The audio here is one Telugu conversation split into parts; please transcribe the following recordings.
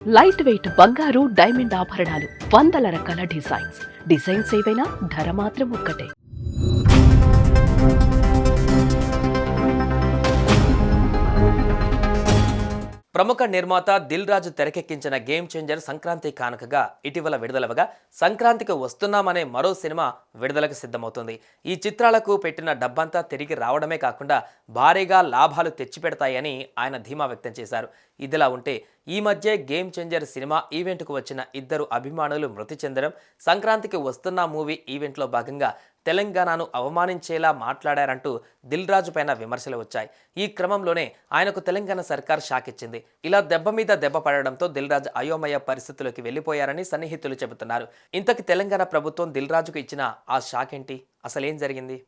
లైట్ వెయిట్ బంగారు డైమండ్ ఆభరణాలు, వందల రకాల డిజైన్స్ ఏవైనా ధర మాత్రం ఒక్కటే. ప్రముఖ నిర్మాత దిల్ రాజు తెరకెక్కించిన గేమ్ చేంజర్ సంక్రాంతి కానుకగా ఇటీవల విడుదలవగా సంక్రాంతికి వస్తున్నామనే మరో సినిమా విడుదలకు సిద్ధమవుతుంది. ఈ చిత్రాలకు పెట్టిన డబ్బంతా తిరిగి రావడమే కాకుండా భారీగా లాభాలు తెచ్చిపెడతాయని ఆయన ధీమా వ్యక్తం చేశారు. ఇదిలా ఉంటే ఈ మధ్య గేమ్ చేంజర్ సినిమా ఈవెంట్కు వచ్చిన ఇద్దరు అభిమానులు మృతి చెందడం, సంక్రాంతికి వస్తున్న మూవీ ఈవెంట్లో భాగంగా తెలంగాణను అవమానించేలా మాట్లాడారంటూ దిల్ రాజు పైన విమర్శలు వచ్చాయి. ఈ క్రమంలోనే ఆయనకు తెలంగాణ సర్కార్ షాక్ ఇచ్చింది. ఇలా దెబ్బ మీద దెబ్బ పడడంతో దిల్ రాజు అయోమయ పరిస్థితుల్లోకి వెళ్లిపోయారని సన్నిహితులు చెబుతున్నారు. ఇంతకి తెలంగాణ ప్రభుత్వం దిల్ రాజుకు ఇచ్చిన ఆ షాక్ ఏంటి? అసలేం జరిగింది?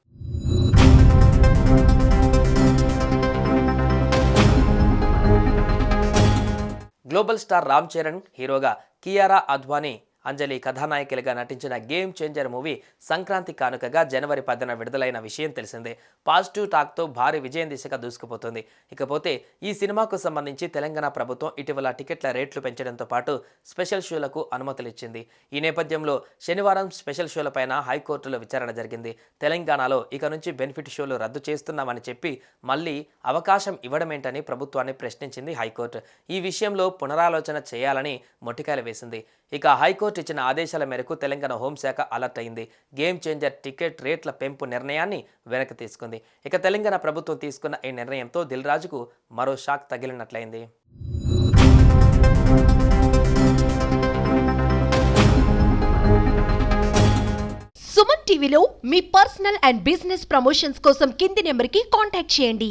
గ్లోబల్ స్టార్ రామ్ చరణ్ హీరోగా, కియారా అద్వానీ, అంజలి కథానాయకులుగా నటించిన గేమ్ చేంజర్ మూవీ సంక్రాంతి కానుకగా జనవరి 10న విడుదలైన విషయం తెలిసిందే. పాజిటివ్ టాక్తో భారీ విజయం దిశగా దూసుకుపోతుంది. ఇకపోతే ఈ సినిమాకు సంబంధించి తెలంగాణ ప్రభుత్వం ఇటీవల టికెట్ల రేట్లు పెంచడంతో పాటు స్పెషల్ షోలకు అనుమతులిచ్చింది. ఈ నేపథ్యంలో శనివారం స్పెషల్ షోలపైన హైకోర్టులో విచారణ జరిగింది. తెలంగాణలో ఇక నుంచి బెనిఫిట్ షోలు రద్దు చేస్తున్నామని చెప్పి మళ్ళీ అవకాశం ఇవ్వడమేంటని ప్రభుత్వాన్ని ప్రశ్నించింది హైకోర్టు. ఈ విషయంలో పునరాలోచన చేయాలని మొట్టికాయలు వేసింది. ఇక హైకోర్టు ఇచ్చిన ఆదేశాల మేరకు తెలంగాణ హోంశాఖ అలర్ట్ అయింది. గేమ్ చేంజర్ టికెట్ రేట్ల పెంపు నిర్ణయాన్ని వెనక్కి తీసుకుంది. ఇక తెలంగాణ ప్రభుత్వం తీసుకున్న ఈ నిర్ణయంతో దిల్ రాజుకు మరో షాక్ తగిలినట్లయింది. సుమన్ టీవీలో మీ పర్సనల్ అండ్ బిజినెస్ ప్రమోషన్స్ కోసం కింది నెంబర్కి కాంటాక్ట్ చేయండి.